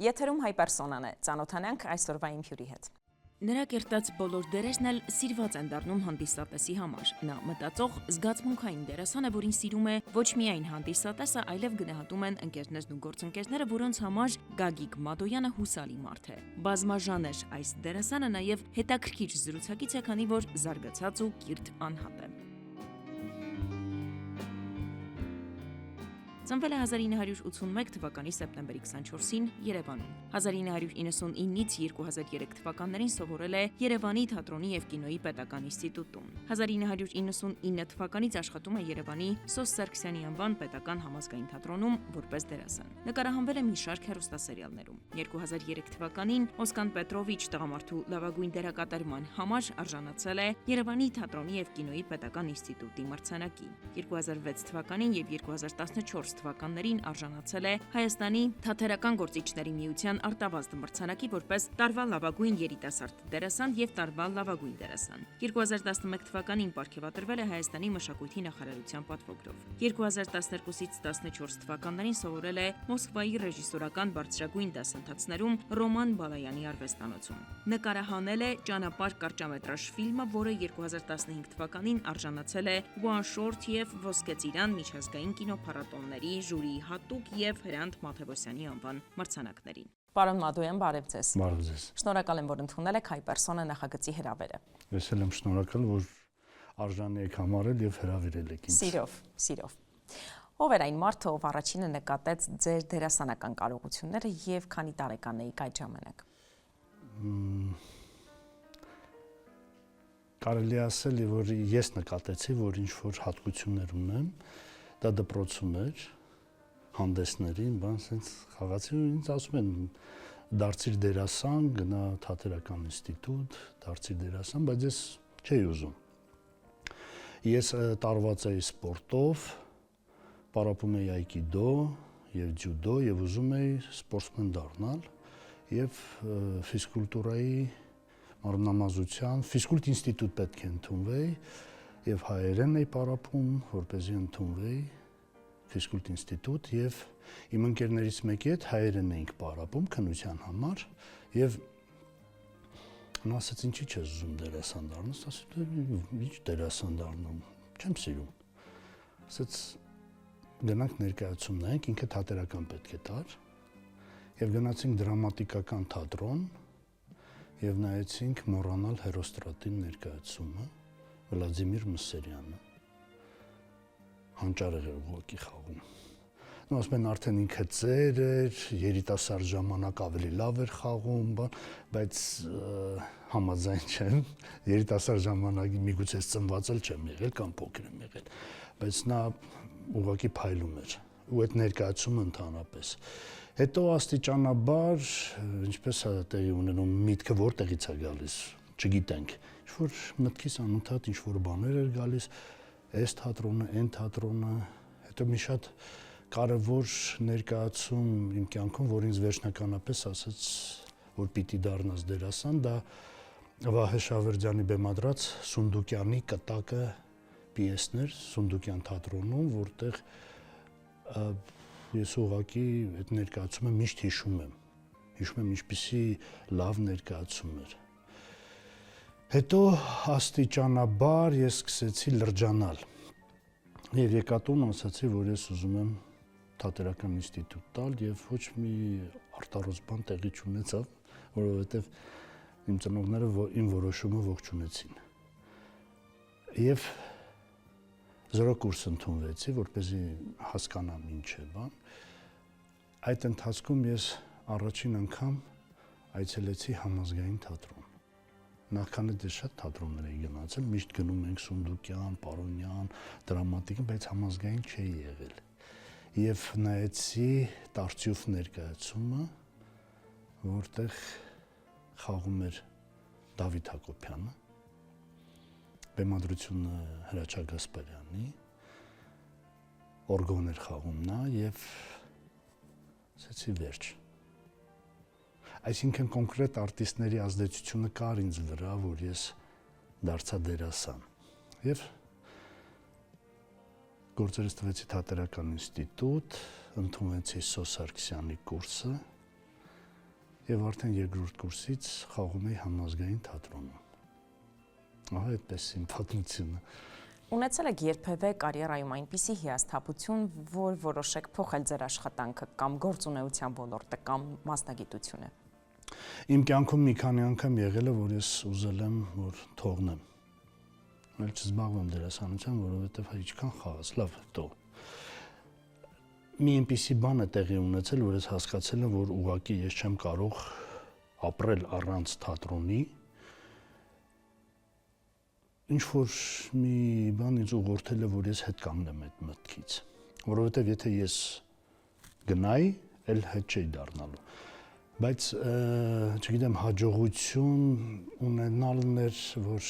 Եթերում հայ պերսոնան է, ծանոթանանք այսօրվա իմ հյուրի հետ։ Նրա կերտած բոլոր դերերն էլ սիրված են դառնում հանդիսատեսի համար։ Նա մտածող, զգացմունքային դերասան է, որին սիրում է ոչ միայն հանդիսատեսը, այլև գնահատում են ընկերներն ու գործընկերները, որոնց համար Գագիկ Մադոյանը հուսալի մարդ է։ Բազմաժանր այս դերասանը նաև հետաքրքիր զրուցակից է, քանի որ զարգացած ու կիրթ անհատ է։ Ծնվել է 1981 թվականի սեպտեմբերի 24-ին Երևանում։ 1999-ից 2003 թվականներին սովորել է Երևանի թատրոնի և կինոյի պետական ինստիտուտում։ 1999 թվականից աշխատում է Երևանի Սոս Սարգսյանի անվան պետական համազգային թատրոնում որպես դերասան։ Նկարահանվել է մի շարք հեռուստասերիալներում։ 2003 թվականին Օսկան Պետրովիչ տղամարդու լավագույն դերակատարման համար արժանացել է Երևանի թատրոնի և կինոյի պետական ինստիտուտի մրցանակի։ 2006 թվականին և 2014 թվականներին արժանացել է Հայաստանի Թատերական գործիչների միության արտավազդ մրցանակի որպես տարվա լավագույն երիտասարդ դերասան և տարվա լավագույն դերասան։ 2011 թվականին պարգևատրվել է Հայաստանի մշակույթի նախարարության պատվոգրով։ 2012-ից 14 թվականներին սովորել է Մոսկվայի ռեժիսորական բարձրագույն դասընթացներում Ռոման Բալայանի արվեստանոցում։ Նկարահանել է «Ճանապարհ» կարճամետրաժ ֆիլմը, որը 2015 թվականին արժանացել է One Short և Ոսկե ծիրան միջազգային կինոփառատոների ժյուրիի հատուկ և Հրանտ Մաթևոսյանի անվան մրցանակներին։ Պարոն Մադոյան, բարև ձեզ։ Բարև ձեզ։ Շնորհակալ եմ, որ ընդունել եք հայ պերսոնա նախագծի հրավերը։ Ես էլ եմ շնորհակալ, որ արժանի եք համարել եւ հրավիրել եք ինձ։ Սիրով։ Ով էր այն մարդը, ով առաջինը նկատեց ձեր դերասանական կարողությունները եւ քանի տարեկան էիք այդ ժամանակ։ Կարելի ասել, որ ես նկատեցի, որ ինչ որ հատկություններ ունեմ, դա դպրոցում էր, հանդեսներին, բան sense խաղացի ու ինձ ասում են դարձիր դերասան, գնա թատերական ինստիտուտ, դարձիր դերասան, բայց ես չէի ուզում։ Ես տարված էի սպորտով, պարապում էի այկիդո եւ ջյուդո եւ ուզում էի սպորտսմեն դառնալ եւ ֆիզկուլտուրայի մարմնամազության ֆիզկուլտ ինստիտուտ պետք է ընդունվեի եւ հայերեն էի պարապում, որպեսզի ընդունվեի ֆիզկուլտ ինստիտուտ եւ իմ ընկերներից մեկի հետ հայերեն էինք պարապում քննության համար եւ նա ասաց ինչի՞ չես ուզում դերասան դառնալ, ասացի ինչ դերասան դառնամ, չեմ սիրում։ Ասաց գնանք ներկայացում նայենք, ինքը թատերական պետք է տար եւ գնացինք դրամատիկական թատրոն եւ նայեցինք Մոռանալ հերոստրատին ներկայացումը Վլադիմիր Մսերյանը հանճարեղ էր ուղղակի խաղում։ Նո ասում են արդեն ինքը ծեր էր, երիտասարդ ժամանակ ավելի լավ էր խաղում, բայց համաձայն չեմ, երիտասարդ ժամանակի միգուցե ծնված էլ չեմ եղել կամ փոքր եմ եղել, բայց նա ուղղակի փայլում էր ու այդ ներկայացումը ընդհանրապես։ Հետո աստիճանաբար, ինչպես է տեղի ունենում, միտքը որտեղից է գալիս, չգիտենք։ Ինչ որ մտքիս անընդհատ ինչ որ բաներ էր գալիս, այս թատրոնը, այն թատրոնը, հետո մի շատ կարևոր ներկայացում իմ կյանքում, որ ինձ վերջնականապես ասաց, որ պիտի դառնաս դերասան, դա Վահե Շավերդյանի բեմադրած Սունդուկյանի կտակը պիեսներ Սունդուկյան թատրոնում, որտեղ ես ուղղակի այդ ներկայացումը միշտ հիշում եմ ինչպիսի լավ ներկայացում էր։ Հետո աստիճանաբար ես սկսեցի լրջանալ եւ եկա տուն ասացի, որ ես ուզում եմ թատերական ինստիտուտ տալ եւ ոչ մի արտարոց բան տեղի չունեցավ, որովհետեւ իմ ծնողները իմ որոշումը ողջունեցին։ Եվ 0 կուրս ընդունվեցի, որպեսզի հասկանամ ինչ է բան։ Այդ ընթացքում ես առաջին անգամ այցելեցի համազգային թատրոն։ Նախքան այդ շատ թատրոններ էի գնացել, միշտ գնում ենք Սունդուկյան, Պարոնյան, դրամատիկը, բայց համազգային չէի եղել։ Եվ նայեցի Տարտյուֆ ներկայացումը, որտեղ խաղում էր Դավիթ Հակոբյանը, բեմադրությունը Հրաչյա Գասպարյանի, օրգոն էր խաղում նա եւ ասեցի վերջ։ Այսինքն կոնկրետ արտիստների ազդեցությունը կար ինձ վրա, որ ես դարձա դերասան։ Եվ գործերս տվեցի թատերական ինստիտուտ, ընդունվեցի Սոս Սարգսյանի կուրսը եւ արդեն երկրորդ կուրսից խաղում էի համազգային թատրոնում։ Ահա այդպես իմ պատմությունը։ Ունեցել եք երբևէ կարիերայում այնպիսի հիասթափություն, որ որոշեք փոխել ձեր աշխատանքը կամ գործունեության ոլորտը կամ մասնագիտությունը։ Իմ կյանքում մի քանի անգամ եղել է, որ ես ուզել եմ, որ թողնեմ։ Այլ չզբաղվեմ դերասանությամբ, որովհետև ինչքան խաղաց, լավ, թող։ Մի այնպիսի բան է տեղի ունեցել, որ ես հասկացել եմ, որ ուղղակի ես չեմ կարող ապրել առանց թատրոնի։ Ինչ որ մի բան ինձ ուղղորդել է, որ ես հետ կանգնեմ այդ մտքից, որովհետև եթե ես գնայի, էլ հետ չէի դառնալու։ Բայց չգիտեմ, հաջողություն ունենալն էր, որ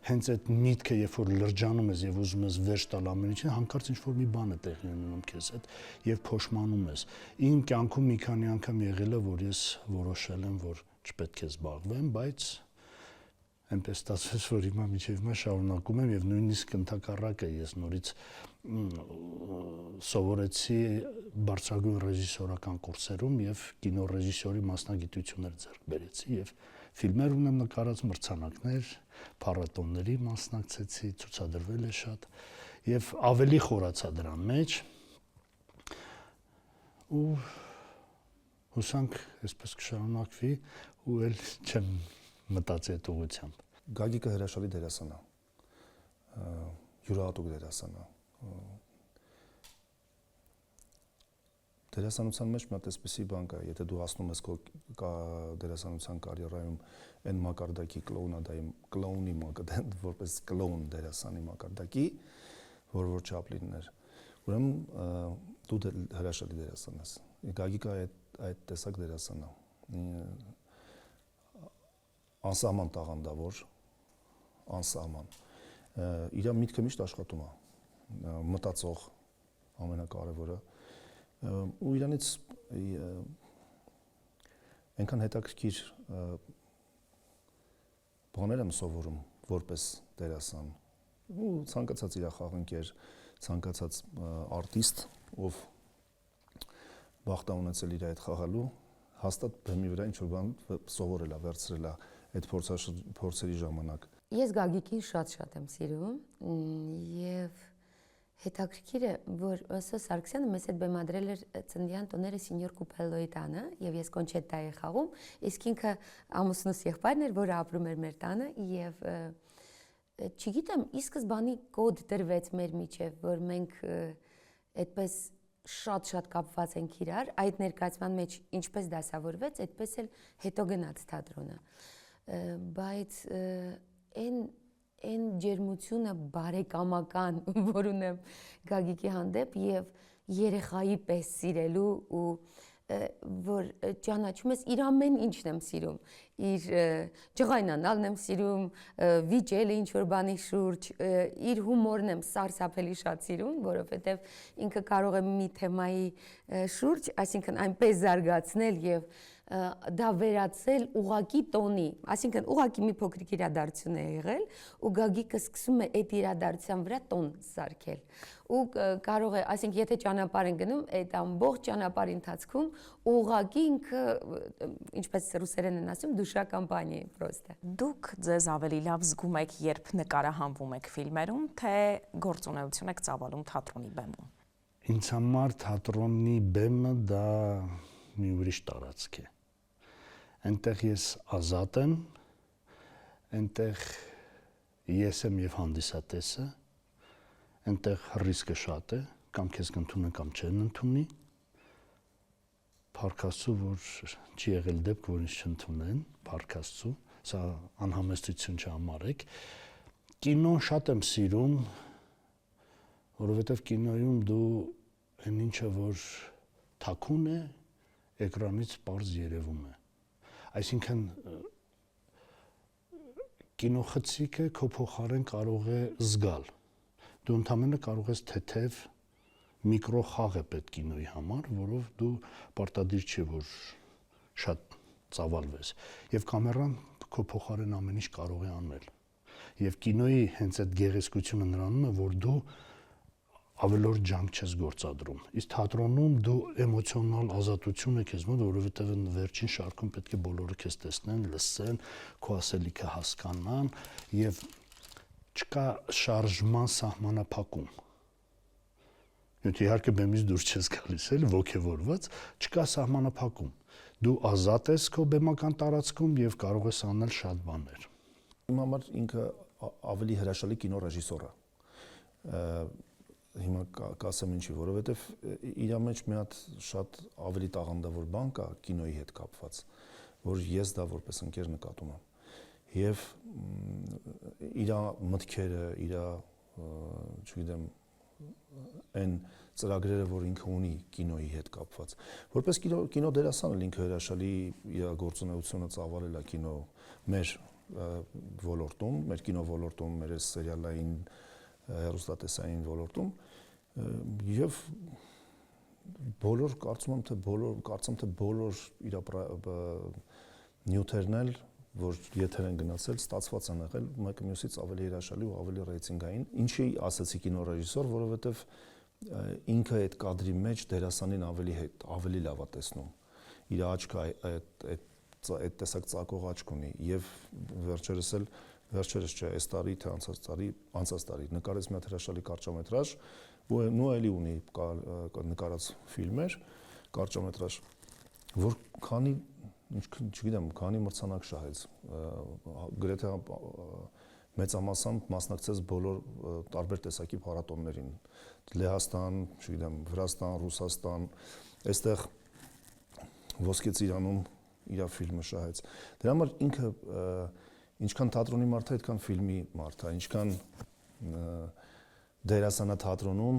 հենց այդ միտքը, երբ որ լրջանում ես եւ ուզում ես վերջ տալ ամեն ինչին, հանկարծ ինչ-որ մի բան է տեղի ունենում քեզ հետ եւ փոշմանում ես։ Իմ կյանքում մի քանի անգամ եղել է, որ ես որոշել եմ, որ չպետք է զբաղվեմ, բայց այնպես ստացվեց, որ հիմա մինչև հիմա շարունակում եմ եւ նույնիսկ ընդհակառակը ես նորից սովորեցի բարձրագույն ռեժիսորական կուրսերում եւ կինոռեժիսորի մասնագիտություններ ձեռք բերեցի եւ ֆիլմեր ունեմ նկարած, մրցանակներ, փառատոների մասնակցեցի, ցուցադրվել է շատ եւ ավելի խորացա դրան մեջ ու հուսանք այսպես կշարունակվի ու էլ չեմ մտածի այդ ուղղությամբ։ Գագիկը հրաշալի դերասան է, յուրահատուկ դերասան է։ Դերասանության մեջ մի հատ էսպիսի բան կա, եթե դու ասնում ես քո դերասանության կարիերայում այն մակարդակի կլոունի որպես կլոուն դերասանի մակարդակի, որ չափ լիներ, ուրեմն դու հրաշալի դերասան ես։ Գագիկը այդ տեսակ դերասան է։ Անսահման տաղանդավոր, անսահման։ Իր միտքը միշտ աշխատում է, մտածող ամենակարևորը։ Ու իրանից այնքան հետաքրքիր բաներ եմ սովորում որպես դերասան։ Ու ցանկացած իր խաղընկեր, ցանկացած արտիստ, ով բախտ է ունեցել իր այդ խաղալու, հաստատ բեմի վրա ինչ-որ բան սովորել է, վերցրել է այդ փորձերի ժամանակ։ Ես Գագիկին շատ եմ սիրում եւ հետաքրքիր է, որ Սո Սարգսյանը մեզ հետ բեմադրել էր ծննդյան տոները Սինյոր Կուպելոյի տանը եւ ես կոնչերտա էի խաղում, իսկ ինքը ամուսնուս եղբայրն էր, որը ապրում էր մեր տանը եւ չգիտեմ, ի սկզբանի կոդ դրվեց մեր միջև, որ մենք այդպես շատ կապված ենք իրար, այդ ներկայացման մեջ ինչպես դասավորվեց, այդպես էլ հետո գնաց թատրոնը։ Բայց այն ջերմությունը բարեկամական, որ ունեմ Գագիկի հանդեպ եւ երեխայի պես սիրելու ու որ ճանաչում ես իր ամեն ինչն եմ սիրում, իր ջղայնանալն եմ սիրում, վիճելը ինչ-որ բանի շուրջ, իր հումորն եմ սարսափելի շատ սիրում, որովհետև ինքը կարող է մի թեմայի շուրջ, այսինքն այնպես զարգացնել եւ դա վերացել ուղակի տոնի, այսինքն ուղակի մի փոքրիկ իրադարձություն է եղել ու Գագիկը սկսում է այդ իրադարձության վրա տոն սարքել ու կարող է, այսինքն եթե ճանապարհ են գնում, այդ ամբողջ ճանապարհի ընթացքում ուղակի ինքը, ինչպես ռուսերեն են ասում, դուշա կամպանիա պրոստը։ Դուք ձեզ ավելի լավ զգում եք, երբ նկարահանվում եք ֆիլմերում, թե գործունեություն եք ծավալում թատրոնի բեմում։ Ինձ համար թատրոնի բեմը դա մի ուրիշ տարածք է։ Այնտեղ ես ազատ եմ, այնտեղ ես եմ եւ հանդիսատեսը, այնտեղ ռիսկը շատ է, կամ քեզ կընդունեն կամ չեն ընդունի։ Փառք Աստծո, որ չի եղել դեպք, որ ինձ չընդունեն, փառք Աստծո, սա անհամեստություն չհամարեք։ Կինոն շատ եմ սիրում, որովհետեւ կինոյում դու այն ինչը որ թաքուն է, էկրանից պարզ երևում է։ Այսինքն կինոխցիկը քո փոխարեն կարող է զգալ։ Դու ընդամենը կարող ես թեթև միկրո խաղ է պետք կինոյի համար, որով դու պարտադիր չի որ շատ ծավալվես։ Եվ կամերան քո փոխարեն ամեն ինչ կարող է անել։ Եվ կինոյի հենց այդ գեղեցկությունը նրանում է, որ դու ավելորդ ջանք չես գործադրում։ Իսկ թատրոնում դու էմոցիոնալ ազատություն ես քեզ մոտ, որովհետև վերջին շարքում պետք է բոլորը քեզ տեսնեն, լսեն, քո ասելիքը հասկանան եւ չկա շարժման սահմանափակում։ Եթե իհարկե բեմից դուրս չես գալիս, էլ ոգևորված, չկա սահմանափակում։ Դու ազատ ես քո բեմական տարածքում եւ կարող ես անել շատ բաներ։ Իմ համար ինքը ավելի հրաշալի կինոռեժիսոր է։ Հիմա կասեմ ինչի, որովհետև իր մեջ մի հատ շատ ավելի տաղանդավոր բան կա կինոյի հետ կապված, որ ես դա որպես ընկեր նկատում եմ։ Եվ իր մտքերը, իր, չգիտեմ, այն ծրագրերը, որ ինքը ունի կինոյի հետ կապված։ Որպես կինո դերասան էլ ինքը հրաշալի իր գործունեությունը ծավալել է կինո մեր ոլորտում, մեր կինո ոլորտում, մեր սերիալային հեռուստատեսային ոլորտում եւ բոլոր կարծում եմ թե բոլոր իր նյութերն էլ որ եթեր են գնացել, ստացված են եղել մեկը մյուսից ավելի հրաշալի ու ավելի ռեյտինգային։ Ինչի ասացի կինոռեժիսոր, որովհետեւ ինքը այդ կադրի մեջ դերասանին ավելի լավ է տեսնում։ Իր աչքը այդ տեսակ ծակող աչք ունի եւ վերջերս չէ, այս տարի թե անցած տարի նկարեց մի հատ հրաշալի կարճամետրաժ, ու էլի ունի նկարած ֆիլմեր, կարճամետրաժ, որ չգիտեմ, քանի մրցանակ շահեց, գրեթե մեծամասամբ մասնակցեց բոլոր տարբեր տեսակի փառատոներին, Լեհաստան, չգիտեմ, Վրաստան, Ռուսաստան, այստեղ Ոսկե Ծիրանում իր ֆիլմը շահեց։ Դրա համար ինքը ինչքան թատրոնի մարդ է, այդքան ֆիլմի մարդ է, ինչքան դերասանա թատրոնում,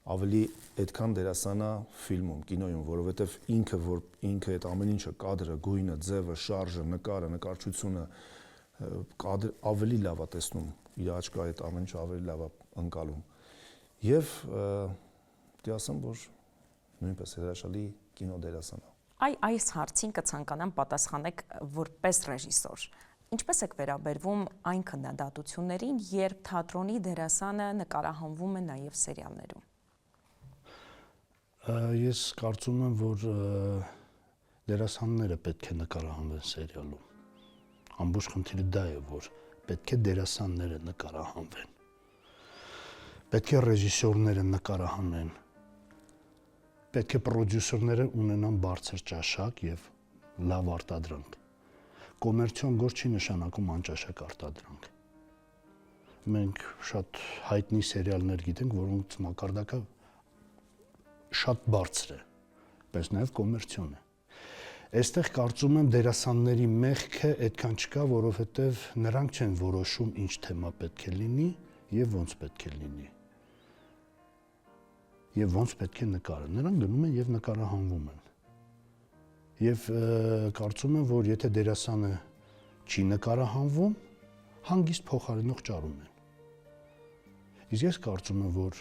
ավելի այդքան դերասանա ֆիլմում, կինոյում, որովհետև ինքը այդ ամեն ինչը, կադրը, գույնը, ձևը, շարժը, նկարը, նկարչությունը ավելի լավ է տեսնում, իր աչքը այդ ամեն ինչը ավելի լավ է ընկալում։ Եվ դե ասեմ, որ նույնպես հրաշալի կինո դերասան է։ Այս հարցին կցանկանամ պատասխանեք որպես ռեժիսոր։ Ինչպես եք վերաբերվում այն քննադատություններին, երբ թատրոնի դերասանը նկարահանվում է նաև սերիալներում։ Ես կարծում եմ, որ դերասանները պետք է նկարահանվեն սերիալում։ Ամբողջ խնդիրը դա է, որ պետք է դերասանները նկարահանվեն։ Պետք է ռեժիսորները նկարահանեն։ Պետք է պրոդյուսերները ունենան բարձր ճաշակ եւ լավ արտադրանք։ Կոմերցիոն գործ չի նշանակում անճաշակ արտադրանք։ Մենք շատ հայտնի սերիալներ գիտենք, որոնց մակարդակը շատ բարձր է, բայց նաեւ կոմերցիոն է։ Այստեղ կարծում եմ դերասանների մեղքը այդքան չկա, որովհետեւ նրանք չեն որոշում ինչ թեմա պետք է լինի եւ ոնց պետք է լինի։ Եվ ոնց պետք է նկարը։ Նրանք գնում են եւ նկարահանվում են։ Եվ կարծում եմ, որ եթե դերասանը չի նկարահանվում, հանգիստ փոխարինող ճարում են։ Իսկ ես կարծում եմ, որ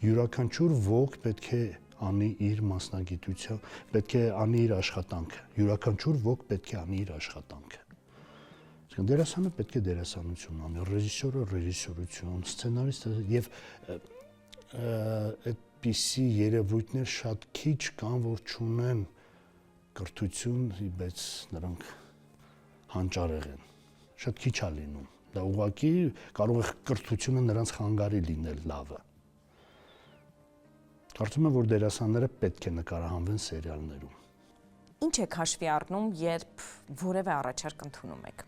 յուրաքանչյուր ոք պետք է անի իր մասնագիտության, պետք է անի իր աշխատանքը։ Յուրաքանչյուր ոք պետք է անի իր աշխատանքը։ Իսկ դերասանը պետք է դերասանություն անի, ռեժիսորը ռեժիսորություն, սցենարիստը եւ այդպիսի երևույթներ շատ քիչ կան, որ չունեն կրթություն, բայց նրանք հանճարեղ են։ Շատ քիչ է լինում։ Դա ուղղակի կարող է կրթությունը նրանց խանգարի լինել լավը։ Կարծում եմ, որ դերասանները պետք է նկարահանվեն սերիալներում։ Ինչ եք հաշվի առնում, երբ որևէ առաջարկ ընդունում եք։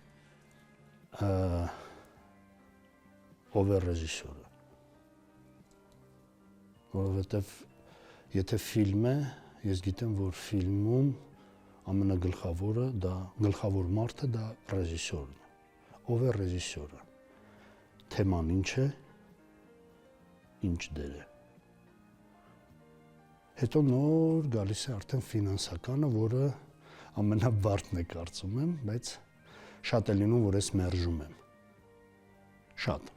Ով է ռեժիսորը։ Որովհետև եթե ֆիլմ է, ես գիտեմ, որ ֆիլմում գլխավոր մարդը դա ռեժիսորն է։ Ով է ռեժիսորը։ Թեման ինչ է, ինչ դեր է։ Հետո նոր գալիս է արդեն ֆինանսականը, որը ամենաբարդն է կարծում եմ, բայց շատ է լինում, որ ես մերժում եմ։ Շատ։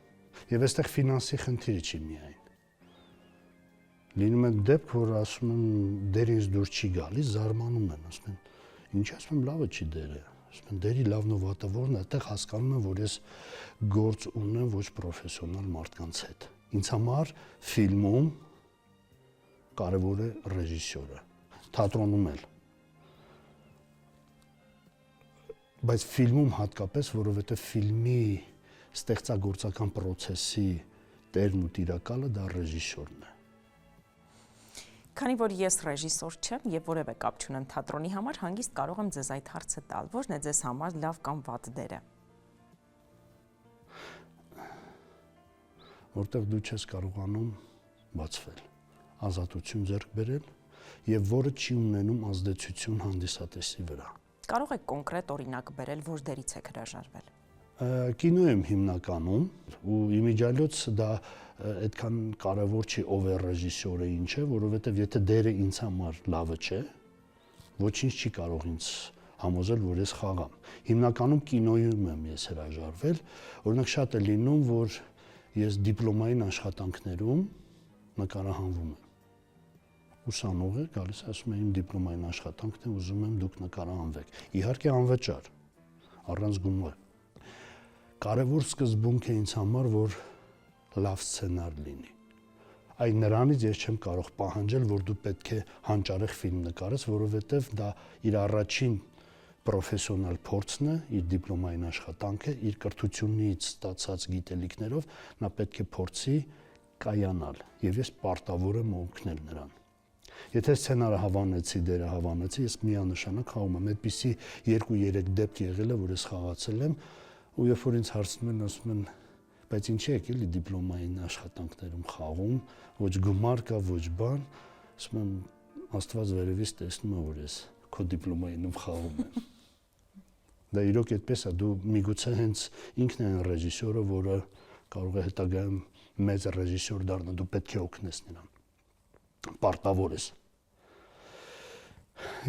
Եվ այստեղ ֆինանսի խնդիրը չի միայն։ Լինում է դեպք, որ ասում են դեր ինձ դուր չի գալիս, զարմանում են, ասում են, ինչ ասում եմ, լավը չի դերը։ Ասում են, դերի լավն ու վատը որն է, այդտեղ հասկանում եմ, որ ես գործ ունեմ ոչ պրոֆեսիոնալ մարդկանց հետ։ Ինձ համար ֆիլմում կարևոր է ռեժիսորը, թատրոնում էլ։ Բայց ֆիլմում հատկապես, որովհետև ֆիլմի ստեղծագործական process-ի տերն ու տիրակալը դա ռեժիսորն է։ Քանի որ ես ռեժիսոր չեմ եւ որևէ կապ չունեմ թատրոնի համար, հանգիստ կարող եմ ձեզ այդ հարցը տալ։ Ո՞րն է ձեզ համար լավ կամ վատ դերը։ Որտեղ դու չես կարողանում բացվել, ազատություն ձեռք բերել եւ որը չի ունենում ազդեցություն հանդիսատեսի վրա։ Կարող եք կոնկրետ օրինակ բերել, որ դերից եք հրաժարվել։ Կինո եմ հիմնականում ու իմիջիալոց դա այդքան կարևոր չի ով է ռեժիսորը ինչ է, որովհետև եթե դերը ինձ համար լավը չէ, ոչինչ չի կարող ինձ համոզել, որ ես խաղամ։ Հիմնականում կինոյում եմ ես հրաժարվել, օրինակ շատ է լինում, որ ես դիպլոմային աշխատանքներում նկարահանվում եմ։ Ուսանող է գալիս, ասում է իմ դիպլոմային աշխատանքն է, ուզում եմ դուք նկարահանվեք։ Իհարկե անվճար, առանց գումարի։ Կարևոր սկզբունք է ինձ համար, որ լավ սցենար լինի։ Այն նրանից ես չեմ կարող պահանջել, որ դու պետք է հանճարեղ ֆիլմ նկարես, որովհետև դա իր առաջին պրոֆեսիոնալ փորձն է, իր դիպլոմային աշխատանքը, իր կրթությունից ստացած գիտելիքներով նա պետք է փորձի կայանալ, եւ ես պարտավոր եմ օգնել նրան։ Եթե սցենարը հավանեցի, դերը հավանեցի, ես միանշանակ խաղում եմ։ Այդպիսի 2-3 դեպք եղել է, որ ես խաղացել եմ, ու երբ որ ինձ հարցնում են, ասում են, բայց ինչի եք էլի դիպլոմային աշխատանքներում խաղում, ոչ գումար կա, ոչ բան, ասում եմ, Աստված վերևից տեսնում է, որ ես քո դիպլոմայինում խաղում եմ։ Դա իրոք այդպես է, դու միգուցե հենց ինքն է ռեժիսորը, որը կարող է հետագայում մեծ ռեժիսոր դառնալ, դու պետք է օգնես նրան։ Պարտավոր ես։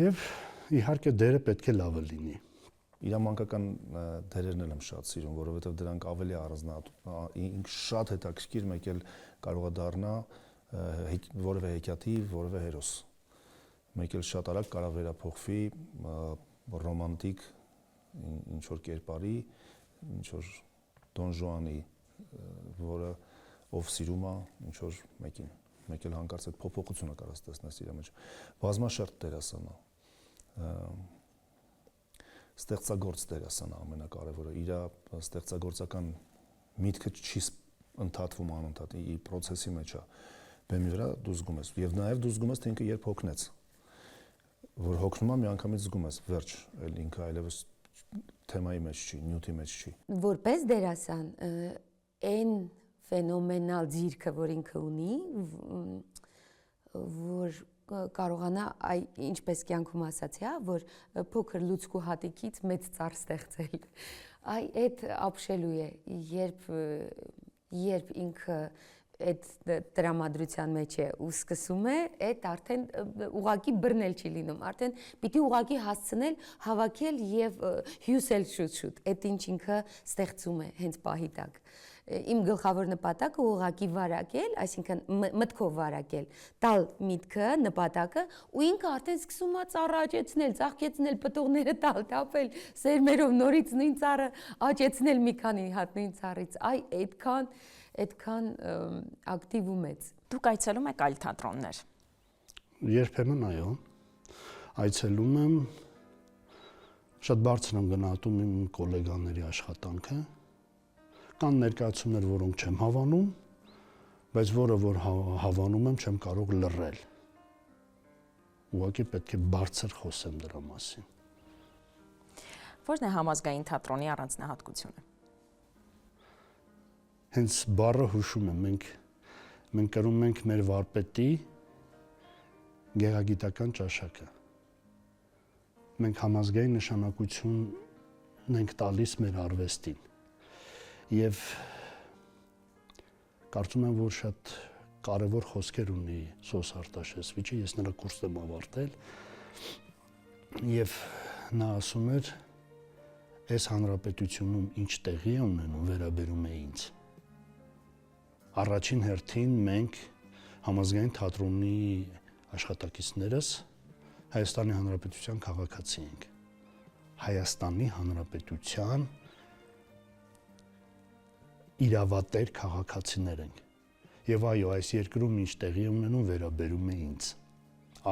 Եվ իհարկե դերը պետք է լավը լինի։ Իր մանկական դերերն եմ շատ սիրում, որովհետև դրանք ավելի առանձնահատուկ, շատ հետաքրքիր մեկ էլ կարող է դառնա որևէ հեքիաթի, որևէ հերոս։ Մեկ էլ շատ արագ կարող վերափոխվի ռոմանտիկ ինչ որ կերպարի, ինչ որ Դոն Ժուանի, որը ով սիրում է ինչ որ մեկին, մեկ էլ հանկարծ այդ փոփոխությունը կարաս տեսնես իր մեջ։ Բազմաշերտ դերասան է։ Ստեղծագործ դերասանը ամենակարևորը, իր ստեղծագործական միտքը չի ընդհատվում անընդհատ, իր process-ի մեջ է։ Բեմի վրա դու զգում ես, եւ նաեւ դու զգում ես, թե ինքը երբ հոգնեց, որ հոգնում է միանգամից զգում ես, վերջ, այլ ինքը այլևս թեմայի մեջ չի, նյութի մեջ չի։ Որպես դերասան, այն ֆենոմենալ ձիրքը, որ ինքը ունի, որ կարողանա ինչպես կյանքում ասացի, հա, որ փոքր լուցկու հատիկից մեծ ծառ ստեղծել։ Այդ ապշելու է, երբ ինքը այդ տրամադրության մեջ է ու սկսում է, այդ արդեն ուղակի բռնել չի լինում, արդեն պիտի ուղակի հասցնել հավաքել եւ հյուսել շուտ-շուտ, այդ ինչ ինքը ստեղծում է հենց պահի տակ։ Իմ գլխավոր նպատակը ուղղակի վարակել, այսինքն մտքով վարակել, տալ միտքը, նպատակը, ու ինքը արդեն սկսում է ծառը աճեցնել, ծաղկեցնել, պտուղները տալ, թափել, սերմերով նորից նույն ծառը աճեցնել մի քանի հատ նույն ծառից։ Այդքան ակտիվ ու մեծ։ Դուք այցելում եք այլ թատրոններ։ Երբեմն այո։ Այցելում եմ, շատ բարձր եմ գնահատում իմ գոլեգաների աշխատանքը։ Կան ներկայացումներ, որոնք չեմ հավանում, բայց որը որ հավանում եմ, չեմ կարող լռել։ Ուղղակի պետք է բարձր խոսեմ դրա մասին։ Ո՞րն է համազգային թատրոնի առանձնահատկությունը։ Հենց բառը հուշում եմ, մենք կրում ենք մեր վարպետի գեղագիտական ճաշակը։ Մենք համազգային նշանակություն ենք տալիս մեր արվեստին։ Եվ կարծում եմ, որ շատ կարևոր խոսքեր ունի Սոս Արտաշեսվիչը, ես նրա կուրսն եմ ավարտել, եւ նա ասում էր, այս հանրապետությունում ինչ տեղի է ունենում, վերաբերում է ինձ։ Առաջին հերթին մենք համազգային թատրոնի աշխատակիցներս Հայաստանի Հանրապետության քաղաքացի ենք։ Հայաստանի Հանրապետության իրավատեր քաղաքացիներ ենք։ Եվ այո, այս երկրում ինչ տեղի ունենում վերաբերում է ինձ։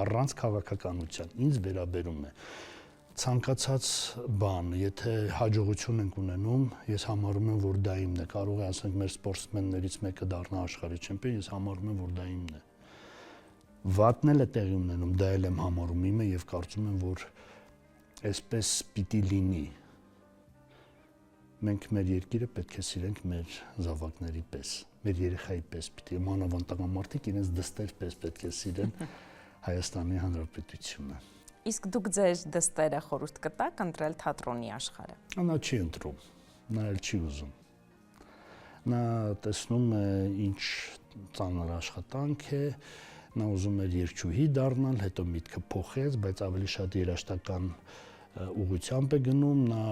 Առանց քաղաքականության ինձ վերաբերում է։ Ցանկացած բան, եթե հաջողություն ենք ունենում, ես համարում եմ, որ դա իմն է։ Կարող է ասենք մեր սպորտսմեններից մեկը դառնա աշխարհի չեմպիոն, ես համարում եմ, որ դա իմն է։ Վատն էլ է տեղի ունենում, դա էլ եմ համարում իմը եւ կարծում եմ, որ այսպես պիտի լինի։ Մենք մեր երկիրը պետք է սիրենք մեր զավակների պես, մեր երեխայի պես, պիտի մանավանդ տղամարդիկ իրենց դստեր պես պետք է սիրեն Հայաստանի Հանրապետությունը։ Իսկ դուք ձեր դստերը խորհուրդ կտաք ընտրել թատրոնի աշխարհը։ Նա չի ընտրում, նա էլ չի ուզում։ Նա տեսնում է ինչ ծանր աշխատանք է, նա ուզում էր երգչուհի դառնալ, հետո միտքը փոխեց, բայց ավելի շատ երաժշտական ուղղությամբ է գնում, նա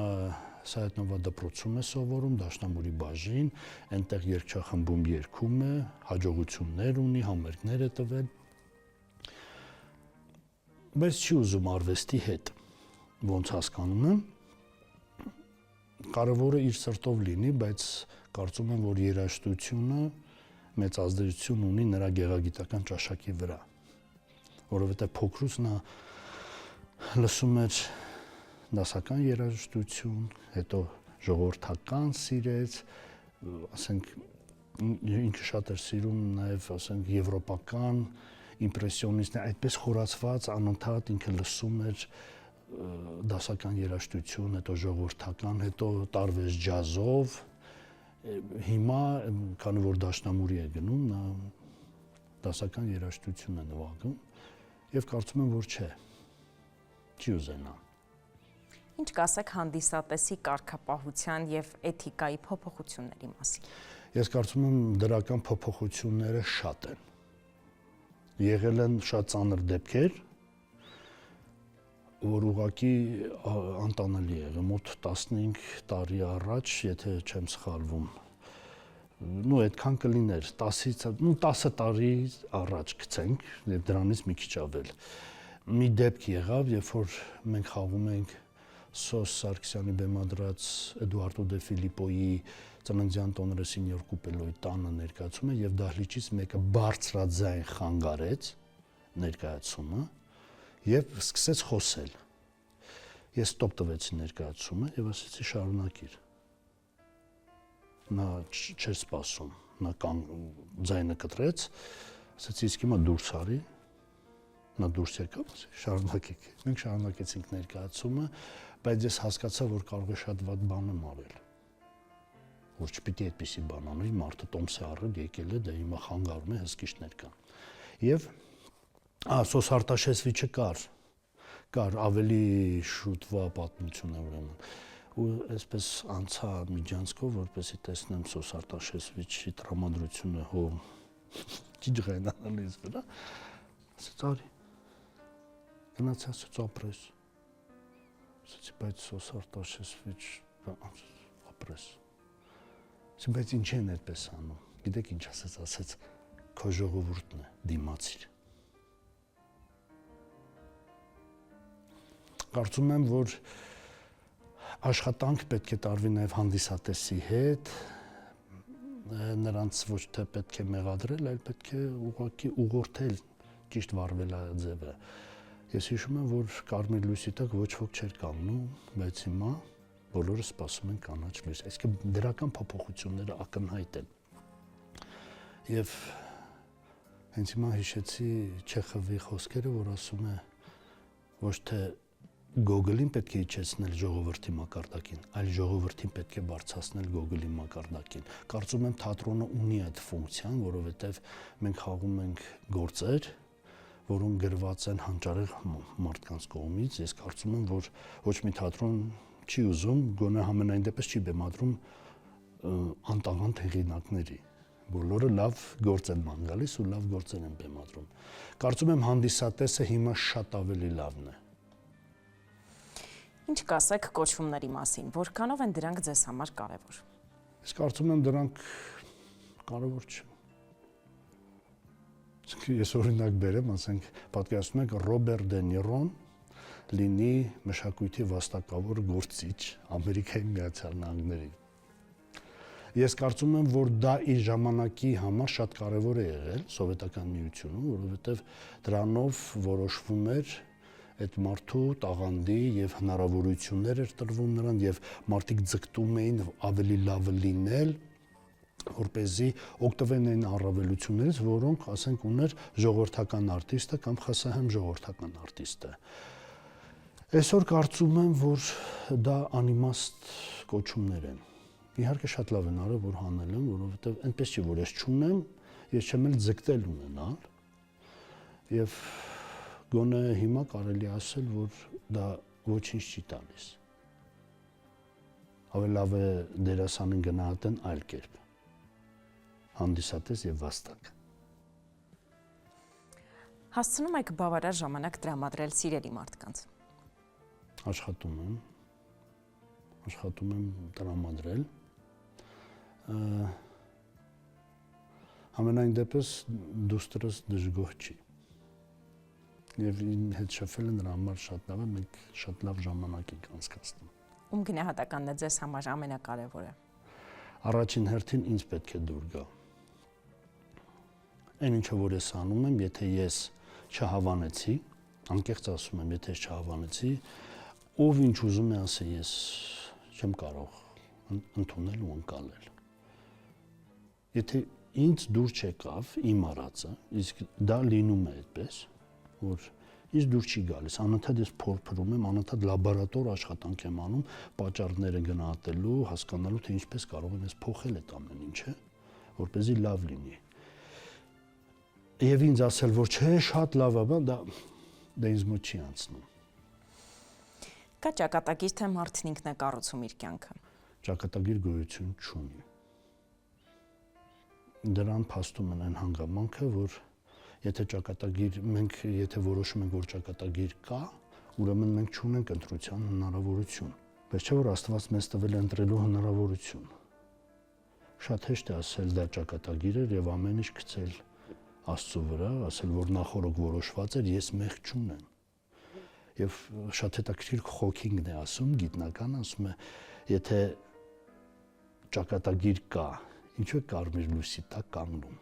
Սայաթ-Նովա դպրոցում է սովորում, Դաշնամուրի բաժին, այնտեղ երգչախմբում երգում է, հաջողություններ ունի, համերգներ է տվել։ Բայց չի ուզում արվեստի հետ, ոնց հասկանում եմ, կարևորը իր սրտով լինի, բայց կարծում եմ, որ երաժշտությունը մեծ ազդեցություն ունի նրա գեղագիտական ճաշակի վրա, որովհետև փոքրուց նա լսում էր դասական երաժշտություն, հետո ժողովրդական սիրեց, ասենք ինքը շատ էր սիրում նաև, ասենք եվրոպական, իմպրեսիոնիստ, այդպես խորացված անընդհատ ինքը լսում էր դասական երաժշտություն, հետո ժողովրդական, հետո տարվեց ջազով, հիմա քանի որ Դաշնամուրի է գնում, նա դասական երաժշտություն է նվագում եւ կարծում եմ, որ չի ուզենա։ Ինչ կասեք հանդիսատեսի կարգապահության եւ էթիկայի փոփոխությունների մասին։ Ես կարծում եմ դրական փոփոխությունները շատ են։ Եղել են շատ ծանր դեպքեր, որ ուղղակի անտանելի է եղել, մոտ 15 տարի առաջ, եթե չեմ սխալվում, այդքան կլիներ, 10 տարի առաջ գցենք, եւ դրանից մի քիչ ավել։ Մի դեպք եղավ, երբ որ մենք խաղում ենք Սոս Սարգսյանի բեմադրած Էդուարդո դե Ֆիլիպոյի ծննդյան տոները Սինյոր Կուպելոյի տանը ներկայացումը եւ դահլիճից մեկը բարձրաձայն խանգարեց ներկայացումը եւ սկսեց խոսել։ Ես ստոպ տվեցի ներկայացումը եւ ասեցի շարունակիր։ Նա չէր սպասում, նա ձայնը կտրեց, ասեցի իսկ հիմա դուրս արի։ Նա դուրս եկավ, շարունակեք։ Մենք շարունակեցինք ներկայացումը, բայց ես հասկացա, որ կարող է շատ վատ բան եմ արել։ Որ չպիտի այդպիսի բան անել, մարդը տոմս է առել, եկել է, դա հիմա խանգարում է հսկիչներ կան։ Եվ Սոս Արտաշեսվիչը կար ավելի շուտվա պատմություն է ուրեմն։ Ու այսպես անցա միջանցքով, որպեսզի տեսնեմ Սոս Արտաշեսվիչի տրամադրությունը ջիջղայնանալիս վրա։ Ասեց արի։ Գնացի ասեց ապրես։ Ասեցի բայց Սոս Արտաշեսվիչ ապրես։ Ասեցի բայց ինչ են այդպես անում։ Գիտեք ինչ ասեց, քո ժողովուրդն է, դիմացիր։ Կարծում եմ, որ աշխատանք պետք է տարվի նաև հանդիսատեսի հետ, նրանց ոչ թե պետք է մեղադրել, այլ պետք է ուղղակի ուղղորդել ճիշտ վարվելաձևը։ Ես հիշում եմ, որ Կարմիր լույսի տակ ոչ ոք չէր կանգնում, բայց հիմա բոլորը սպասում են կանաչ լույս։ Այսինքն դրական փոփոխությունները ակնհայտ են։ Եվ հենց հիմա հիշեցի Չեխովի խոսքերը, որ ասում է ոչ թե Գոգոլին պետք է իջեցնել ժողովրդի մակարդակին, այլ ժողովրդին պետք է բարձրացնել Գոգոլի մակարդակին։ Կարծում եմ թատրոնը ունի այդ ֆունկցիան, որովհետև մենք խաղում ենք գործեր, որոնք գրված են հանճարեղ մարդկանց կողմից։ Ես կարծում եմ, որ ոչ մի թատրոն չի ուզում, գոնե համենայն դեպս չի բեմադրում անտաղանդ հեղինակների։ Բոլորը լավ գործ են ման գալիս ու լավ գործեր են բեմադրում։ Կարծում եմ հանդիսատեսը հիմա շատ ավելի լավն է։ Ինչ կասեք կոչումների մասին, որքանով են դրանք ձեզ համար կարևոր։ Ես կարծում եմ դրանք կարևոր չեն։ Ես օրինակ բերեմ, ասենք, պատկերացնում եք Ռոբերտ Դե Նիրոն լինի մշակույթի վաստակավոր գործիչ Ամերիկայի Միացյալ Նահանգների։ Ես կարծում եմ, որ դա իր ժամանակի համար շատ կարևոր է եղել Սովետական Միությունում, որովհետև դրանով որոշվում էր այդ մարդու տաղանդի եւ հնարավորություններ էր տրվում նրան եւ մարդիկ ձգտում էին ավելի լավը լինել, որպեսզի օգտվեն այն առավելություններից, որոնք, ասենք, ուներ ժողովրդական արտիստը կամ հասահեմ ժողովրդական արտիստը։ Այսօր կարծում եմ, որ դա անիմաստ կոչումներ են։ Իհարկե շատ լավ են արել, որ հանել եմ, որովհետև այնպես չի, որ ես չունեմ, ես չեմ էլ ձգտել ունենալ։ Եվ գոնե հիմա կարելի ասել, որ դա ոչինչ չի տալիս։ Ավելի լավ է դերասանին գնահատեն այլ կերպ։ Հանդիսատես եւ վաստակ։ Հասցնում եք բավարար ժամանակ տրամադրել սիրելի մարդկանց։ Աշխատում եմ տրամադրել։ Ամենայն դեպս դուստրս դժգոհ չի։ Եվ հետ շփվելը նրա համար շատ լավ է, մենք շատ լավ ժամանակ ենք անցկացնում։ Ում գնահատականն է ձեզ համար ամենակարևորը։ Առաջին հերթին ինձ պետք է դուր գա։ Այն ինչը որ ես անում եմ, եթե ես չհավանեցի, անկեղծ ասում եմ, եթե ես չհավանեցի, ով ինչ ուզում է ասի, ես չեմ կարող ընդունել ու ընկալել։ Եթե ինձ դուր չեկավ իմ արածը, իսկ դա լինում է այդպես, որ ինձ դուր չի գալիս, անընդհատ ես փորփրում եմ, անընդհատ լաբորատոր աշխատանք եմ անում, պատճառները գնահատելու, հասկանալու, թե ինչպես կարող եմ ես փոխել այդ ամեն ինչը, որպեսզի լավ լինի։ Եվ ինձ ասել, որ չէ, շատ լավ է, դա ինձ մոտ չի անցնում։ Կա ճակատագիր, թե մարդն ինքն է կառուցում իր կյանքը։ Ճակատագիր գոյություն չունի։ Դրան փաստում են այն հանգամանքը, որ եթե որոշում ենք, որ ճակատագիր կա, ուրեմն մենք չունենք ընտրության հնարավորություն։ Բայց չէ՞ որ Աստված մեզ տվել է ընտրելու հնարավորություն։ Շատ հեշտ է ասել դա ճակատագիր էր եւ ամեն ինչ գցել Աստծո վրա, ասել, որ նախորդ որոշված էր, ես մեղք չունեմ։ Եվ շատ հետաքրքիր Հոքինգն է ասում, գիտնական ասում է, եթե ճակատագիր կա, ինչու է կարմիր լույսի տակ կանգնում։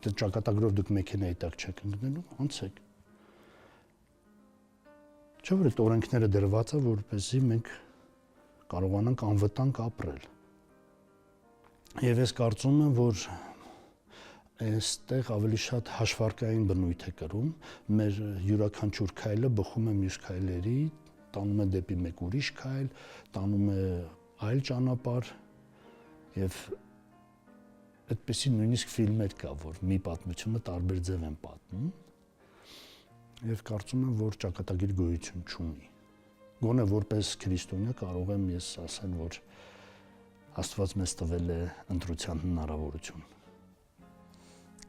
Դե ճակատագրով դուք մեքենայի տակ չեք ընկնելու, անցեք։ Չէ՞ որ այդ օրենքները դրված է, որպեսզի մենք կարողանանք անվտանգ ապրել։ Եվ ես կարծում եմ, որ այստեղ ավելի շատ հաշվարկային բնույթ է կրում, մեր յուրաքանչյուր քայլը բխում է մյուս քայլերի, տանում է դեպի մեկ ուրիշ քայլ, տանում է այլ ճանապարհ եւ այդպեսի նույնիսկ ֆիլմեր կա, որ մի պատմությունը տարբեր ձև են պատմում եւ կարծում եմ, որ ճակատագիր գոյություն չունի։ Գոնե որպես քրիստոնյա կարող եմ ես ասել, որ Աստված մեզ տվել է ընտրության հնարավորություն։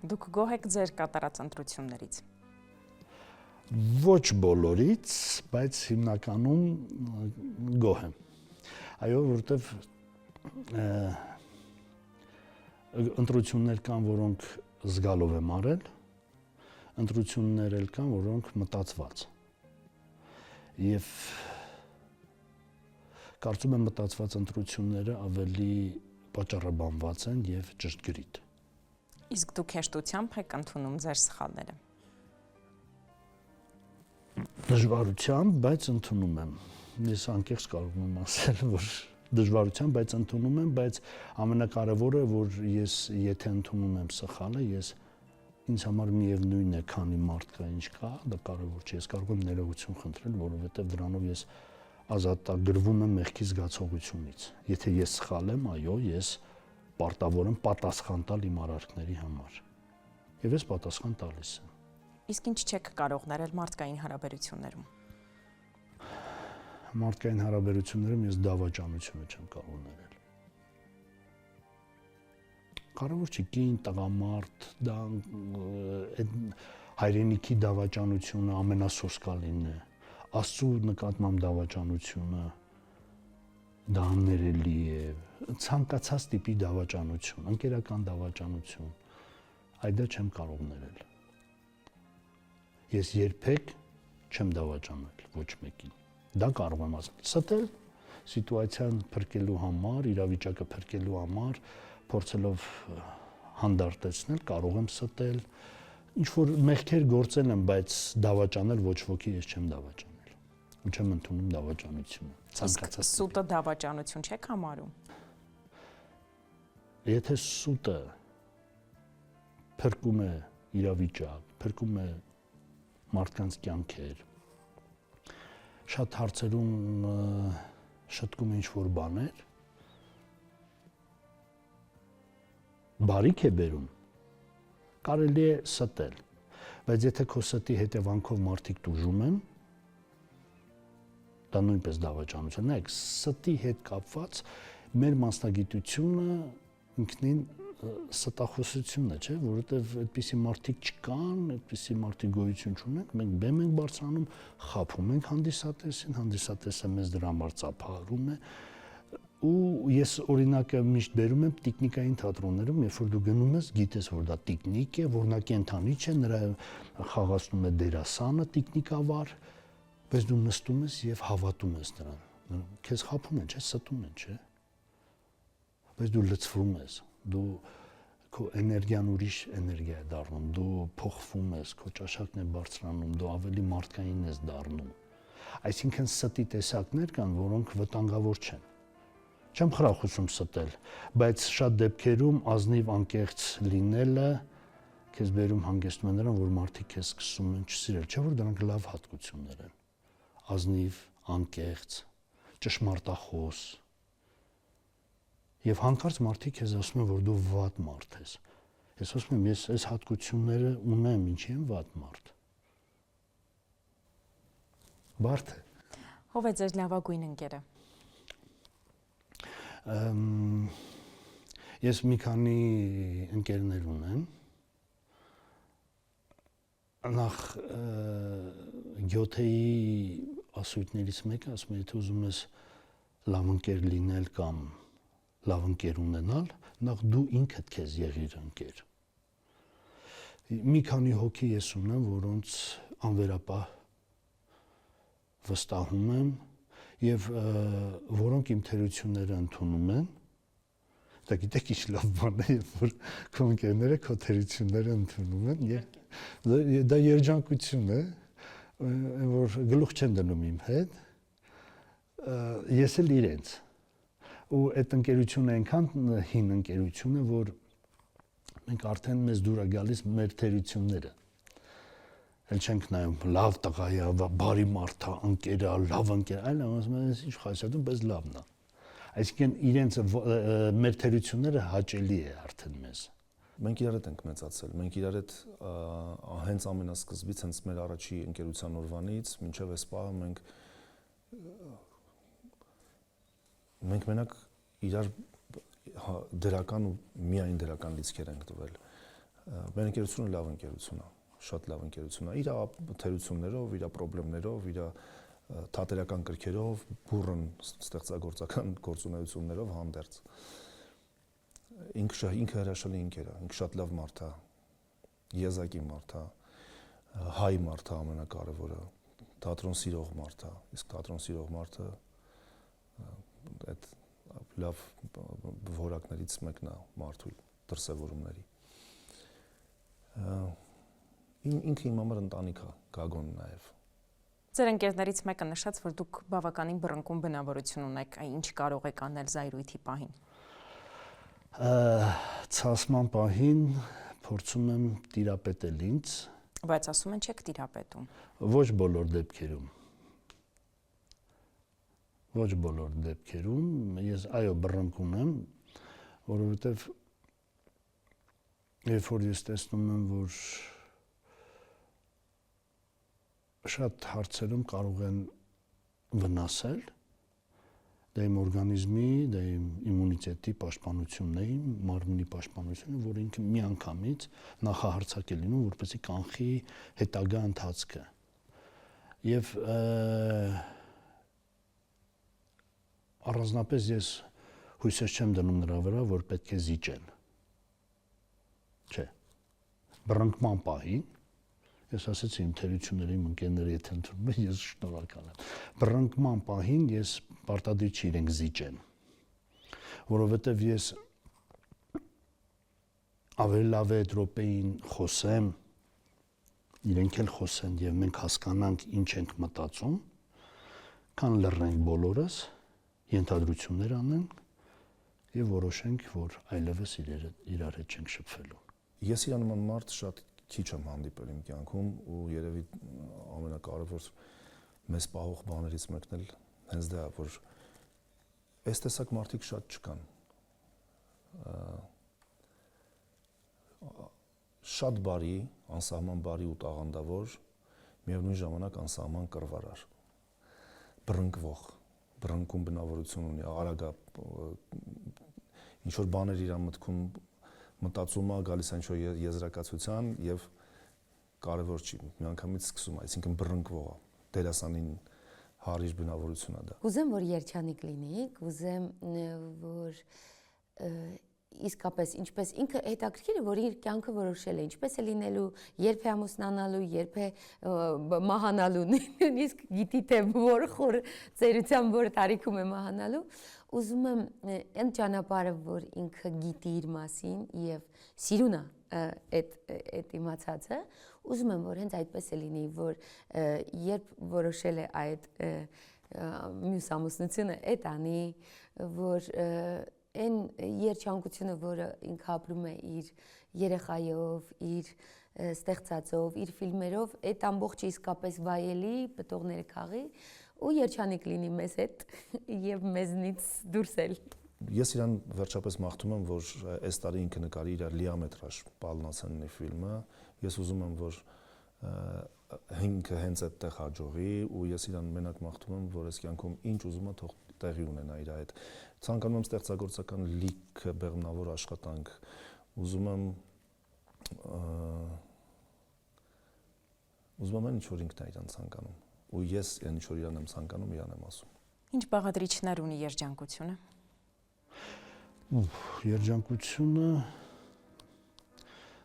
Դուք գոհ եք ձեր կատարած ընտրություններից։ Ոչ բոլորից, բայց հիմնականում գոհ եմ։ Այո, որովհետև ընտրություններ կան, որոնք զգալով եմ արել, ընտրություններ էլ կան, որոնք մտածված։ Եվ կարծում եմ մտածված ընտրությունները ավելի պատճառաբանված են եւ ճշգրիտ։ Իսկ դուք հեշտությամբ եք ընդունում ձեր սխալները։ Դժվարությամբ, բայց ընդունում եմ։ Ես անկեղծ կարող եմ ասել, որ դժվարությամբ, բայց ընդունում եմ, բայց ամենակարևորը, որ ես եթե ընդունում եմ սխալը, ես ինձ համար միևնույն է, քանի մարդ կա, ինչ կա, դա կարևոր չէ։ Ես կարող եմ ներողություն խնդրել, որովհետև դրանով ես ազատագրվում եմ մեղքի զգացողությունից։ Եթե ես սխալ եմ, այո, ես պարտավոր եմ պատասխան տալ իմ արարքների համար։ Եվ ես պատասխան տալիս եմ։ Իսկ ինչ չեք կարող ներել մարդկային հարաբերություններում։ Մարդկային հարաբերություններում ես դավաճանությունը չեմ կարող ներել։ Կարևոր չի կին, տղամարդ, դա հայրենիքի դավաճանությունը ամենասոսկալին է։ Աստծո նկատմամբ դավաճանությունը դա աններելի է, ցանկացած տիպի դավաճանություն, ընկերական դավաճանություն, այդ դա չեմ կարող ներել։ Ես երբեք չեմ դավաճանել ոչ մեկին։ Դա կարող եմ ասել, ստել, սիտուացիան փրկելու համար, իրավիճակը փրկելու համար, փորձելով հանդարտեցնել, կարող եմ ստել, ինչ որ մեղքեր գործել եմ, բայց դավաճանել ոչ ոքի ես չեմ դավաճանել։ Ու չեմ ընդունում դավաճանությունը։ Իսկ սուտը դավաճանություն չեք համարում։ Եթե սուտը փրկում է իրավիճակ, փրկում է մարդկանց կյանքեր, շատ հարցերում շտկում է ինչ-որ բաներ, բարիք է բերում, կարելի է ստել, բայց եթե քո ստի հետևանքով մարդիկ տուժում են, դա նույնպես դավաճանություն է, ստի հետ կապված մեր մասնագիտությունը ինքնին ստախոսությունն է, չէ, որովհետև այդպիսի մարդիկ չկան, այդպիսի մարդիկ գոյություն չունեն, մենք բեմ ենք բարձրանում, խաբում ենք հանդիսատեսին, հանդիսատեսը մեզ դրա համար ծափահարում է, ու ես օրինակը միշտ բերում եմ տիկնիկային թատրոններում, երբ որ դու գնում ես, գիտես, որ դա տիկնիկ է, որ նա կենթանի չէ, նրա խաղացնում է դերասանը, տիկնիկավար, բայց դու նստում ես եւ հավատում ես նրան։ Քեզ խաբում են, չէ, ստում են, չէ։ Բայց դու լցվում ես, դու քո էներգիան ուրիշ էներգիա է դառնում, դու փոխվում ես, քո ճաշակն է բարձրանում, դու ավելի մարդկային ես դառնում։ Այսինքն ստի տեսակներ կան, որոնք վտանգավոր չեն։ Չեմ խրախուսում ստել, բայց շատ դեպքերում ազնիվ անկեղծ լինելը քեզ բերում հանգեցնում է նրան, որ մարդիկ քեզ սկսում են չսիրել, չէ՞ որ դրանք լավ հատկություններ են։ Ազնիվ, անկեղծ, ճշմարտախոս։ Եվ հանկարծ մարդիկ քեզ ասում են, որ դու վատ մարդ ես։ Ես ասում եմ, ես այս հատկությունները ունեմ, ինչի եմ վատ մարդ։ Բարդ է։ Ով է ձեր լավագույն ընկերը։ Ես մի քանի ընկերներ ունեմ։ Նախ Գյոթեի ասույթներից մեկը ասում է, եթե ուզում ես լավ ընկեր լինել կամ լավ ընկեր ունենալ, նախ դու ինքդ քեզ եղիր ընկեր։ Մի քանի հոգի ես ունեմ, որոնց անվերապահ վստահում եմ եւ որոնք իմ թերությունները ընդունում են, դա գիտեք ինչ լավ բան է, որ քո ընկերները քո թերությունները ընդունում են եւ դա երջանկություն է, որ գլուխ չեն դնում իմ հետ, ես էլ իրենց։ Ու այդ ընկերությունը այնքան հին ընկերություն է, որ մենք արդեն մեզ դուր է գալիս մեր թերությունները։ Էլ չենք նայում լավ տղա է, բարի մարդ է, ընկեր է, լավ ընկեր, այլ ասում են, ինչ խայսատում, բայց լավն է։ Այսինքն իրենց մեր թերությունները հաճելի է արդեն մեզ։ Մենք իրար հետ ենք մեծացել, մենք իրար հետ հենց ամենասկզբից, հենց մեր առաջի ընկերության օրվանից, մինչև այս պահը մենք մենակ իրար դրական ու միայն դրական լիցքեր ենք տվել։ Մեր ընկերությունը լավ ընկերություն է, շատ լավ ընկերություն է, իր թերություններով, իր խնդիրներով, իր թատերական կրքերով, բուրըն ստեղծագործական գործունեություններով հանդերձ։ Ինքը հրաշալի ընկեր է, ինքը շատ լավ մարդ է, եզակի մարդ է, հայ մարդ է ամենակարևորը, թատրոն սիրող մարդ է, իսկ թատրոն սիրող մարդը այդ լավ որակներից մեկն է մարդու դրսևորումների։ Ինքը իմ համար ընտանիք է, Գագոն նաև։ Ձեր ընկերներից մեկը նշած, որ դուք բավականին բռնկուն բնավորություն ունեք, ինչ կարող եք անել զայրույթի պահին։ Ցասման պահին փորձում եմ տիրապետել ինձ, բայց ասում են չեք տիրապետում։ Ոչ բոլոր դեպքերում։ Ոչ բոլոր դեպքերում ես այո բռնկուն եմ, որովհետև երբ որ ես տեսնում եմ, որ շատ հարցերում կարող են վնասել, դա իմ օրգանիզմի, դա իմ իմունիտետի պաշտպանությունն է, իմ մարմնի պաշտպանությունը, որ ինքը միանգամից նախահարցակ է լինում, որպեսզի կանխի հետագա ընթացքը։ Եվ առանձնապես ես հույսեր չեմ դնում նրա վրա, որ պետք է զիջեն։ Չէ։ Բռնկման պահին, Ես ասեցի իմ թերությունների իմ ընկերները եթե ընդունում են, ես շնորհակալ եմ։ Բռնկման պահին ես պարտադիր չի իրենք զիջեն, որովհետև ես ավելի լավ է այդ րոպեին խոսեմ, իրենք էլ խոսեն եւ մենք հասկանանք ինչ ենք մտածում, քան լռենք բոլորս, ենթադրություններ անենք եւ որոշենք, որ այլևս իրար հետ չենք շփվելու։ Ես իրան նման մարդ շատ քիչ եմ հանդիպել իմ կյանքում ու երևի ամենակարևոր մեզ պահող բաներից մեկն էլ հենց դա է, որ այս տեսակ մարդիկ շատ չկան։ Շատ բարի, անսահման բարի ու տաղանդավոր, միևնույն ժամանակ անսահման կռվարար, բռնկվող, բռնկում բնավորություն ունի, արագ ինչ որ բաներ իր մտքում մտածում է, գալիս է ինչ-որ եզրակացության եւ կարևոր չի, միանգամից սկսում, այսինքն բռնկվող է, դերասանին հարիր բնավորություն է դա։ Կուզեմ, որ երջանիկ լինի, կուզեմ, որ իսկապես ինչպես ինքը հետաքրքիր է, որ իր կյանքը որոշել է, ինչպես է լինելու, երբ է ամուսնանալու, երբ է մահանալու, նույնիսկ գիտի թե որ խոր ծերության որ տարիքում է մահանալու, ուզում եմ այն ճանապարհը, որ ինքը գիտի իր մասին եւ սիրուն է այդ իմացածը, ուզում եմ, որ հենց այդպես է լինի, որ երբ որոշել է այդ մյուս ամուսնությունը, այդ անի, որ այն երջանկությունը, որը ինքը ապրում է իր երեխայով, իր ստեղծածով, իր ֆիլմերով, այդ ամբողջը իսկապես վայելի, պտուղները քաղի ու երջանիկ լինի մեզ հետ եւ մեզնից դուրս էլ։ Ես իրան վերջապես մաղթում եմ, որ այս տարի ինքը նկարի իր լիամետրաժ Պալնասենի ֆիլմը։ Ես ուզում եմ, որ ինքը հենց այդտեղ հաջողի ու ես իրան մենակ մաղթում եմ, որ այս կյանքում ինչ ուզում է թող տեղի ունենա իր այդ։ Ցանկանում եմ ստեղծագործական լիքը բեղմնավոր աշխատանք, ուզում եմ ինչ որ ինքն է իրան ցանկանում ու ես այն ինչ որ իրան եմ ցանկանում, իրան եմ ասում։ Ինչ բաղադրիչներ ունի երջանկությունը։ Երջանկությունը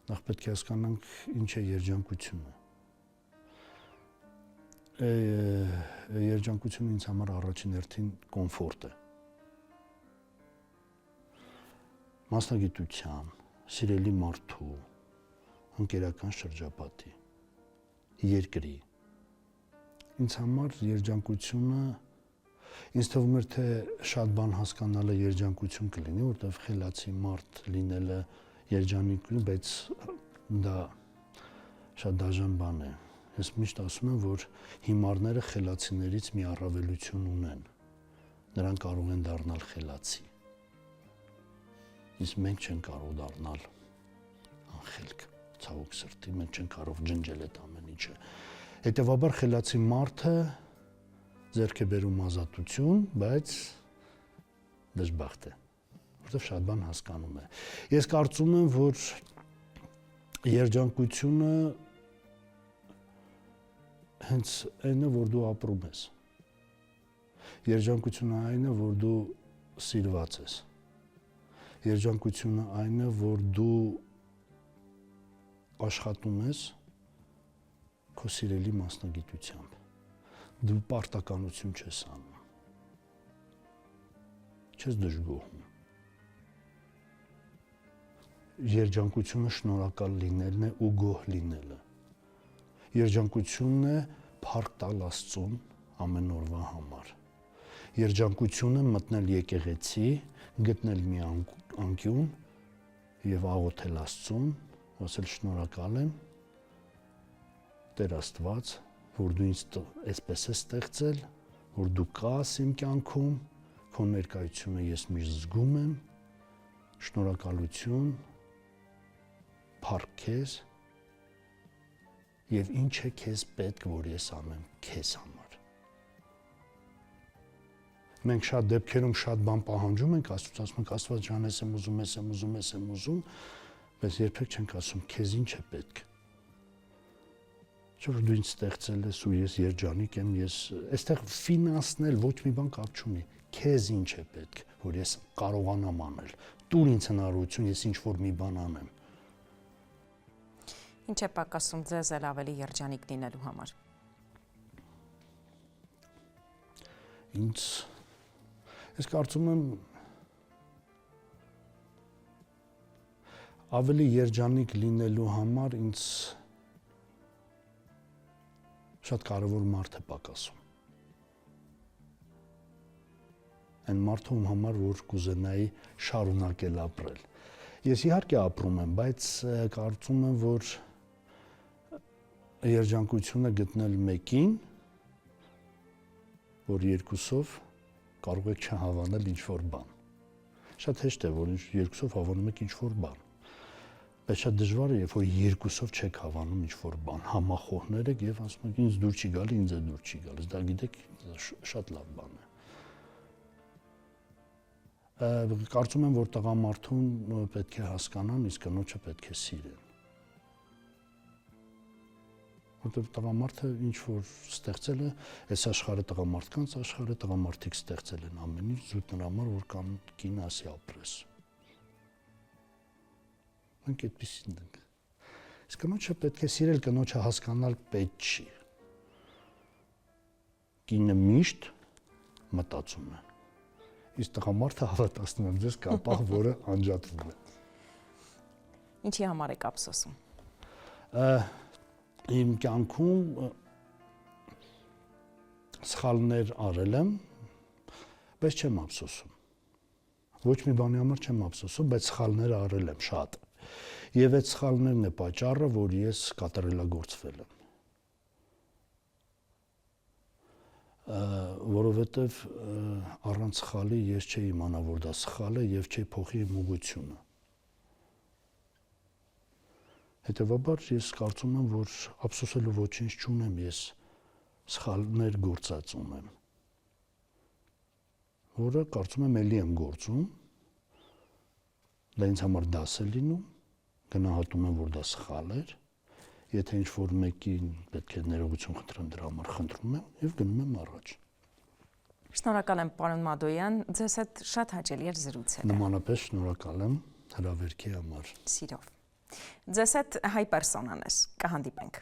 նախ պետք է հասկանանք ինչ է երջանկությունը։ Երջանկությունը ինձ համար առաջին հերթին կոմֆորտ է։ Մասնագիտության, սիրելի մարդու, ընկերական շրջապատի, երկրի։ Ինձ համար երջանկությունը ինձ թվում էր թե շատ բան հասկանալը երջանկություն կլինի, որտեղ խելացի մարդ լինելը երջանիկ լինի, բայց դա շատ դաժան բան է։ Ես միշտ ասում եմ, որ հիմարները խելացիներից մի առավելություն ունեն։ Նրանք կարող են դառնալ խելացի։ Իսկ մենք չենք կարող դառնալ անխելք, ցավոք սրտի, մենք չենք կարող ջնջել այդ ամեն ինչը։ Հետևաբար խելացի մարդը ձեռք է բերում ազատություն, բայց դժբախտ է, որովհետև շատ բան հասկանում է։ Ես կարծում եմ, որ երջանկությունը հենց այն է, որ դու ապրում ես։ Երջանկությունը այն է, որ դու սիրված ես։ Երջանկությունը այն է, որ դու աշխատում ես քո սիրելի մասնագիտությամբ։ Դու պարտականություն չես անում։ Չես դժգոհում։ Երջանկությունը շնորհակալ լինելն է ու գոհ լինելը։ Երջանկությունն է փառք տալ Աստծուն ամեն օրվա համար։ Երջանկությունը մտնել եկեղեցի, գտնել մի անկյուն եւ աղոթել Աստծուն, ասել շնորհակալ եմ Տեր Աստված, որ դու ինձ այսպես ես ստեղծել, որ դու կաս իմ կյանքում, քո ներկայությունը ես միշտ զգում եմ, շնորհակալություն, փառք քեզ եւ ինչ է քեզ պետք, որ ես անեմ քեզ համար։ Մենք շատ դեպքերում շատ բան պահանջում ենք Աստծուց, ասում ենք Աստված ջան, ես եմ ուզում, բայց երբեք չենք ասում քեզ ինչ է պետք։ Չէ՞ որ դու ինձ ստեղծել ես ու ես երջանիկ եմ, ես այստեղ ֆինանսն էլ ոչ մի բան կապ չունի։ Քեզ ինչ է պետք, որ ես կարողանամ անել։ Տուր ինձ հնարավորություն, ես ինչ որ մի բան անեմ։ Ինչ է պակասում ձեզ էլ ավելի երջանիկ լինելու համար։ Ես կարծում եմ ավելի երջանիկ լինելու համար ինձ շատ կարևոր մարդ է պակասում։ Այն մարդու համար, որ կուզենայի շարունակել ապրել։ Ես իհարկե ապրում եմ, բայց կարծում եմ, որ երջանկությունը գտնել մեկին, որ երկուսով կարող եք չհավանել ինչ-որ բան։ Շատ հեշտ է, որ երկուսով հավանում եք ինչ-որ բան։ Բայց շատ դժվար է, երբ որ երկուսով չեք հավանում ինչ-որ բան, համախոհներ եք եւ ասում եք ինձ դուր չի գալի, ինձ է դուր չի գալիս։ Դա գիտեք, շատ լավ բան է։ Կարծում եմ, որ տղամարդուն պետք է հասկանան, իսկ կնոջը պետք է սիրեն։ Որտեղ տղամարդը ինչ որ ստեղծել է, այս աշխարհը տղամարդկանց աշխարհը, տղամարդիկ ստեղծել են ամեն ինչ զուտ նրա համար, որ կան կին ասի ապրես։ Մենք այդպեսին ենք։ Իսկ կնոջը պետք է սիրել, կնոջը հասկանալ պետք չի։ Կինը միշտ մտածում է։ Իսկ տղամարդը հավատացնում եմ ձեզ կապահ, որը անջատվում է։ Ինչի համար եք ափսոսում։ Իմ կյանքում սխալներ արել եմ, բայց չեմ ափսոսում։ Ոչ մի բանի համար չեմ ափսոսում, բայց սխալներ արել եմ շատ։ Եվ այդ սխալներն է պատճառը, որ ես կատարելագործվել եմ։ Որովհետև առանց սխալի ես չէի իմանա, որ դա սխալ է եւ չէի փոխի իմ ուղղությունը։ Հետևաբար ես կարծում եմ, որ ափսոսելու ոչինչ չունեմ, ես սխալներ գործածում եմ, որը կարծում եմ ելի եմ գործում, դա ինձ համար դաս է լինում, գնահատում եմ, որ դա սխալ էր, եթե ինչ-որ մեկին պետք է ներողություն խնդրեմ դրա համար խնդրում եմ եւ գնում եմ առաջ։ Շնորհակալ եմ, պարոն Մադոյան, ձեզ հետ շատ հաճելի էր զրուցել։ Նմանապես շնորհակալ եմ հրավերքի համար։ Սիրով։ Ձեզ հետ հայ պերսոնան էր, կհանդիպենք։